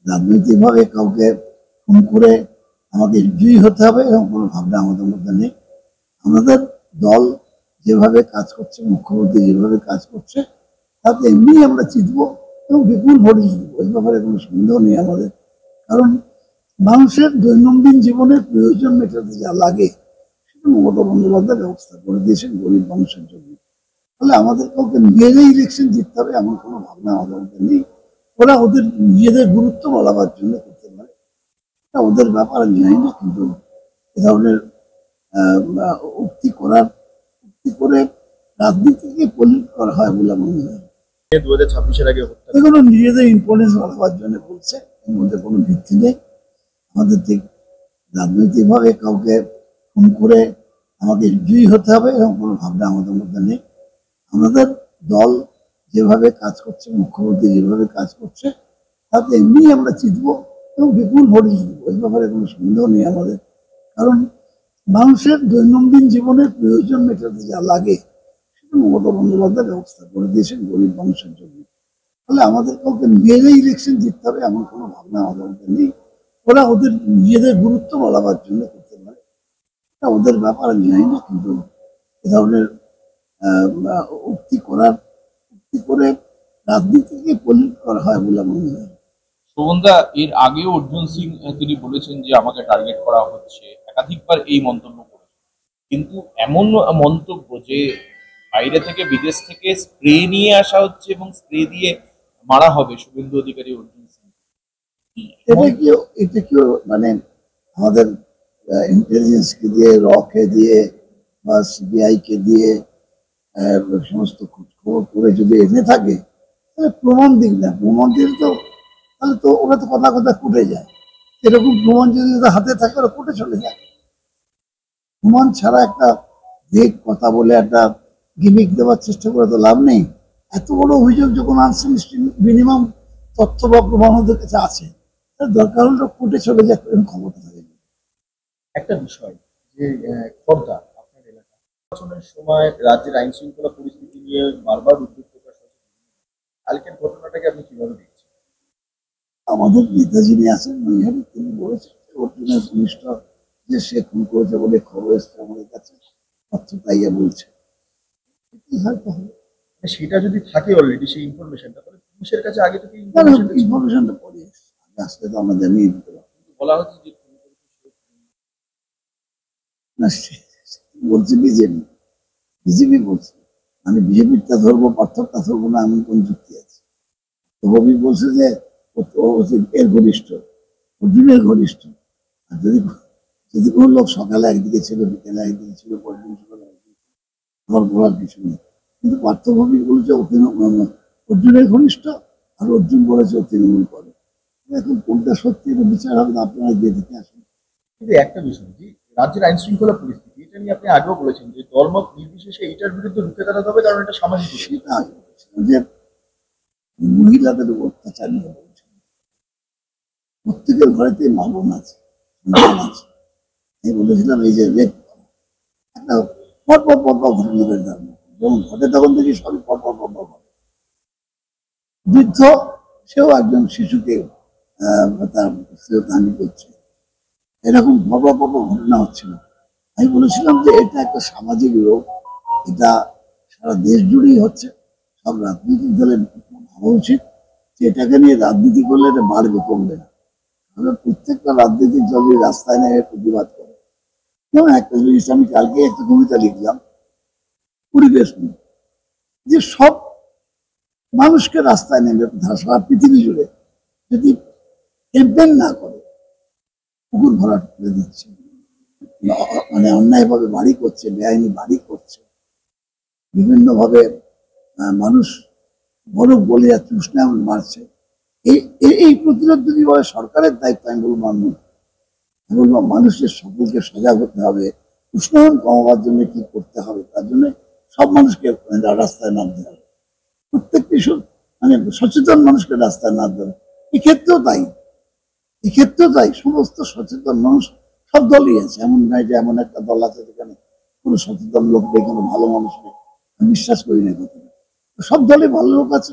রাজনৈতিকভাবে কাউকে খুন করে আমাকে জয়ী হতে হবে এরকম কোনো ভাবনা আমাদের মধ্যে নেই। আমাদের দল যেভাবে কাজ করছে, মুখ্যমন্ত্রী যেভাবে কাজ করছে, তাতে এমনি আমরা জিতবো এবং বিপুল ভোটে জিতবো, এই ব্যাপারে কোনো সন্দেহ নেই আমাদের। কারণ মানুষের দৈনন্দিন জীবনের প্রয়োজন মেটাতে যা লাগে সেটা মমতা বন্দ্যোপাধ্যায় ব্যবস্থা করে দিয়েছেন গরিব মানুষের জন্য। তাহলে আমাদের কাউকে মেরে ইলেকশন জিততে হবে এমন কোনো ভাবনা আমাদের মধ্যে নেই। ওরা ওদের নিজেদের গুরুত্ব বলাবার জন্য করতে পারে, এটা ওদের ব্যাপার আমি জানি না, কিন্তু এ ধরনের উক্তি করে রাজনীতিকে পলিট করা হয় বলে আমার মনে হয়। 2026-এর আগে এগুলো নিজেদের ইম্পর্টেন্স বাড়াবার জন্য বলছে, এর মধ্যে কোনো ভিত্তি নেই। আমাদের ঠিক রাজনৈতিকভাবে কাউকে খুন করে আমাকে জয়ী হতে হবে এরকম কোনো ভাবনা আমাদের মধ্যে নেই। আমাদের দল যেভাবে কাজ করছে, মুখ্যমন্ত্রী যেভাবে কাজ করছে, তাতে এমনি আমরা জিতবো এবং বিপুল ভোটে জিতবো, এই ব্যাপারে কোনো সন্দেহ নেই আমাদের। কারণ মানুষের দৈনন্দিন জীবনের প্রয়োজন মেটাতে যা লাগে সেটা মমতা বন্দ্যোপাধ্যায় ব্যবস্থা করে দিয়েছেন গরিব মানুষের জন্য। তাহলে আমাদের কাউকে মেরে ইলেকশন জিততে হবে এমন কোনো ভাবনা আমাদের মধ্যে নেই। ওরা ওদের নিজেদের গুরুত্ব বলাবার জন্য করতে পারে, এটা ওদের ব্যাপার আমি জানি না, কিন্তু এ ধরনের উক্তি করে রাজনীতিকে পলিট করা হয় বলে আমার মনে হয়। শোভনদা, এর আগেও অর্জুন সিং তিনি বলেছেন যে আমাকে টার্গেট করা হচ্ছে, একাধিকবার এই মন্তব্য করেছেন। কিন্তু এমন মন্তব্য যে বাইরে থেকে, বিদেশ থেকে স্প্রে নিয়ে আসা হচ্ছে এবং স্প্রে দিয়ে মারা হবে শুভেন্দু অধিকারী, অর্জুন সিং, এটা কি মানে আমাদের ইন্টেলিজেন্সকে দিয়ে, রকে দিয়ে বা সিবিআই কে দিয়ে সমস্ত খবর করে যদি এনে থাকে, তাহলে প্রমাণ দিক না, প্রমাণ দিলে তো তাহলে তো ওরা তো কথা কথা কুটে যায়। এরকম প্রমাণ যদি হাতে থাকে ওরা কুটে চলে যায়। প্রমাণ ছাড়া একটা দিক কথা বলে একটা গিমিক দেওয়ার চেষ্টা করে তো লাভ নেই। এত বড় অভিযোগ যখন আনছেন, মিনিমাম তথ্য বা প্রমাণ ওদের কাছে আছে, দরকার হলে কুটে চলে যায়, ক্ষমতা থাকে। একটা বিষয় যে খোর্ধা আপনার এলাকা নির্বাচনের সময় রাজ্যের আইন শৃঙ্খলা পরিস্থিতি নিয়ে বারবার উদ্বেগ প্রকাশ হচ্ছে, কালকের ঘটনাটাকে আপনি কিভাবে দেখছেন? আমাদের নেতা যিনি আছেন নৈহারি, তিনি বলেছেন যে অর্জুনের ঘনিষ্ঠ যে সে খুন করেছে বলে খবর এসছে আমাদের কাছে, তথ্য পাইয়া বলছে, হয়তো হবে। সেটা যদি থাকে অলরেডি সেই ইনফরমেশনটা, তাহলে পুলিশের কাছে আগে থেকে ইনফরমেশনটা পড়ে এসছে, আসলে তো আমরা জানিয়ে দিতে পারবো। বলা হচ্ছে যে না, বলছে বিজেপি বলছে, মানে বিজেপিরটা ধরবো পার্থক্যটা ধরবো না এমন কোন যুক্তি আছে? তো রবি বলছে যে এর ঘনিষ্ঠ, অর্জুনের ঘনিষ্ঠ। আর যদি কোনো লোক সকালে একদিকে ছিল, বিকেলে একদিকে ছিল, পরদিন সকালে একদিকে, আমার বলার কিছু নেই। কিন্তু পার্থভূমি বলেছে অর্জুনের ঘনিষ্ঠ, আর অর্জুন বলেছে তৃণমূল করে। এখন কোনটা সত্যি এটা বিচার হবে, আপনারা গিয়ে দেখে আসুন। কিন্তু একটা বিষয় যে রাজ্যের আইন শৃঙ্খলা পরিস্থিতি, এটা নিয়ে আপনি আগেও বলেছেন যে দলমত নির্বিশেষে এটার বিরুদ্ধে রুখে দাঁড়াতে হবে, কারণ এটা সামাজিক। সেটা আগে বলেছিলাম যে মহিলাদের উপর অত্যাচার নিয়ে বলছেন, প্রত্যেকের ঘরেতে মা বোন আছে, সন্তান আছে। আমি বলেছিলাম এই যে রেপ একটা পরপর ঘটনা বের ধর্ম যখন ঘটে তখন দেখি সবই পরপর ঘটে। বৃদ্ধ সেও একজন শিশুকে তার শ্রেয়তাহানি করছে, এরকম পরপর ঘটনা হচ্ছিল। আমি বলেছিলাম যে এটা একটা সামাজিক রোগ, এটা সারা দেশ জুড়েই হচ্ছে। সব রাজনৈতিক দলের ভাবা উচিত যে এটাকে নিয়ে রাজনীতি করলে এটা বাড়বে, কমবে না। আমরা প্রত্যেকটা রাজনৈতিক দলের রাস্তায় নেমে প্রতিবাদ করে। যেমন একটা জিনিস আমি কালকে একটা কবিতা লিখলাম পরিবেশ নিয়ে, যে সব মানুষকে রাস্তায় নেমে সারা পৃথিবী জুড়ে যদি ক্যাম্পেইন না করে, পুকুর ভরাট করে দিচ্ছে, মানে অন্যায়ভাবে বাড়ি করছে, বেআইনি বাড়ি করছে, বিভিন্নভাবে মানুষ বরফ গলে যাচ্ছে, উষ্ণায়ন বাড়ছে, এই প্রতিরোধ যদি বলে সরকারের দায়িত্ব, আমি বলবো বলবো মানুষের সকলকে সজাগ হতে হবে। উষ্ণায়ন কমাবার জন্য কি করতে হবে, তার জন্য সব মানুষকে রাস্তায় নামতে হবে, প্রত্যেকটি মানে সচেতন মানুষকে রাস্তায় নামতে হবে। এক্ষেত্রেও তাই সমস্ত সচেতন মানুষ সব দলই আছে, এমন নয় যে এমন একটা দল আছে যেখানে কোনো সচেতন লোক নেই, কোনো ভালো মানুষ নেই, আমি বিশ্বাস করি না কথাটা। সব দলে ভালো লোক আছে,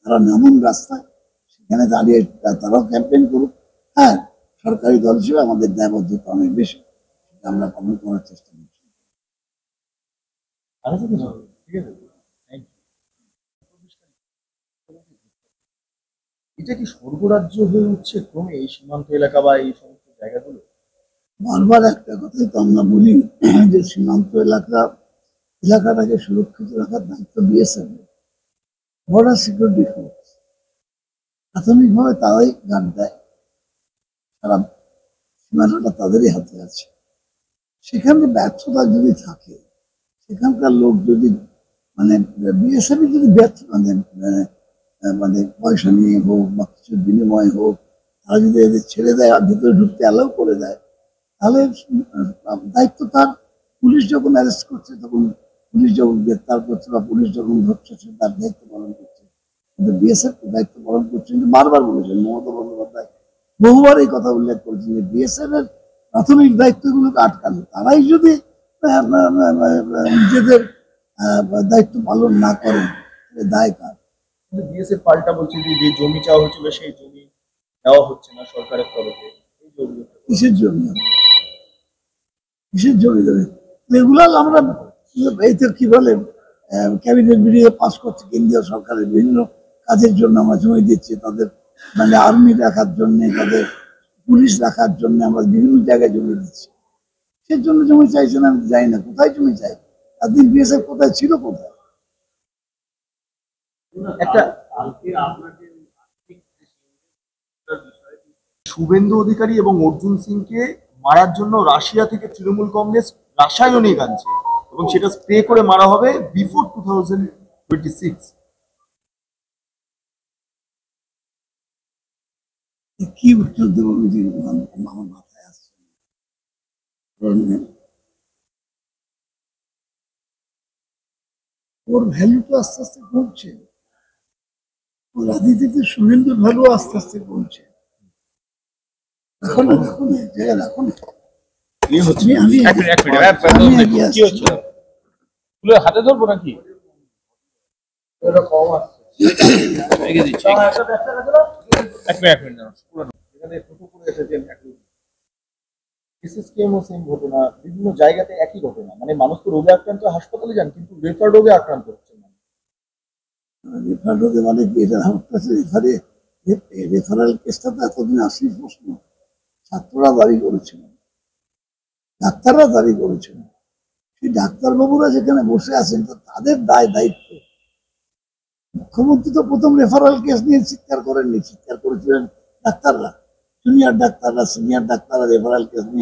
তারা নামুন রাস্তায়, সেখানে দাঁড়িয়ে তারাও ক্যাম্পেইন করুক। হ্যাঁ, সরকারি দল হিসেবে আমাদের দায়বদ্ধতা অনেক বেশি, সেটা আমরা পালন করার চেষ্টা করছি। ঠিক আছে, থ্যাংক ইউ। এটা কি স্বর্গরাজ্য হয়ে উঠছে ক্রমে এই সীমান্ত এলাকা বা এই সমস্ত জায়গাগুলো? বারবার একটা কথাই তো আমরা বলি যে সীমান্ত এলাকাটাকে সুরক্ষিত রাখার দায়িত্ব বিএসএফ, বর্ডার সিকিউরিটি ফোর্স। প্রাথমিকভাবে তারাই গার্ড দেয়, সারা সীমানাটা তাদেরই হাতে আছে। সেখানে ব্যর্থতা যদি থাকে, সেখানকার লোক যদি মানে বিএসএফ যদি ব্যর্থ মানে পয়সা নিয়ে হোক বা কিছুর বিনিময়ে হোক, তারা যদি এদের ছেড়ে দেয় আর ভিতরে ঢুকতে অ্যালাউ করে দেয়, তাহলে দায়িত্ব তার। পুলিশ যখন অ্যারেস্ট করছে, তখন পুলিশ যখন গ্রেপ্তার করছে বা পুলিশ যখন ধরছে, সে তার দায়িত্ব পালন করছে। কিন্তু বিএসএফ দায়িত্ব পালন করছে, কিন্তু বারবার বলেছেন মমতা বন্দ্যোপাধ্যায় বহুবার এই কথা উল্লেখ করেছেন যে বিএসএফ এর প্রাথমিক দায়িত্বগুলোকে আটকানো। তারাই যদি নিজেদের দায়িত্ব পালন না করেন, তাহলে দায় কার? কিন্তু বিএসএফ পাল্টা বলছে যে যে জমি চাওয়া হচ্ছিল সেই জমি দেওয়া হচ্ছে না সরকারের তরফে। এই জমিগুলো কিসের জন্য কিসের জমি দেবে? রেগুলার আমরা এই তো কি বলে ক্যাবিনেট বিল পাস করছে, কেন্দ্রীয় সরকারের বিভিন্ন কাজের জন্য আমরা জমি দিচ্ছি। তাদের মানে আর্মি রাখার জন্য, তাদের পুলিশ রাখার জন্য আমরা বিভিন্ন জায়গায় জমি দিচ্ছি। সে জন্য জমি চাইছে না, আমি যাই না কোথায় জমি চাই। এতদিন বিএসএফ কোথায় ছিল, কোথায়? একটা শুভেন্দু অধিকারী এবং অর্জুন সিংকে মারার জন্য রাশিয়া থেকে তৃণমূল কংগ্রেস রাসায়নিক আনছে এবং সেটা স্প্রে করে মারা হবে বিফোর 2026। কি উত্তর দেবো বুঝি আমার মাথায় আসছে না। কারণ ওর ভ্যালু তো আস্তে আস্তে কমছে। ওর রাজনীতিতে শুভেন্দুর ভ্যালু আস্তে আস্তে কমছে। রাখো না জায়গায় রাখো না। কি হচ্ছে? আমি এক মিনিট আমি এগিয়ে কি আসছি। হচ্ছে? তুলে হাতে ধরবো নাকি? রেখে দিচ্ছি। এক মিনিট দাঁড়াও। এখানে টোটো করে এসেছেন এসএসকেএমও সেম ঘটনা, বিভিন্ন জায়গাতে একই ঘটনা। মানে মানুষ তো রোগে আক্রান্ত হয়ে হাসপাতালে যান, কিন্তু রেফার রোগে আক্রান্ত হচ্ছে না। রেফার হতে মানে কি, এটা আমার কাছে রেফারেল কেসটা তো এতদিন আসেনি প্রশ্ন। ছাত্ররা দাবি করেছিল, ডাক্তাররা দাবি করেছিল। সেই ডাক্তারবাবুরা যেখানে বসে আছেন, তো তাদের দায়িত্ব। মুখ্যমন্ত্রী তো প্রথম রেফারেল কেস নিয়ে চিৎকার করেননি, চিৎকার করেছিলেন ডাক্তাররা, জুনিয়র ডাক্তাররা, সিনিয়র ডাক্তাররা রেফারেল কেস নিয়ে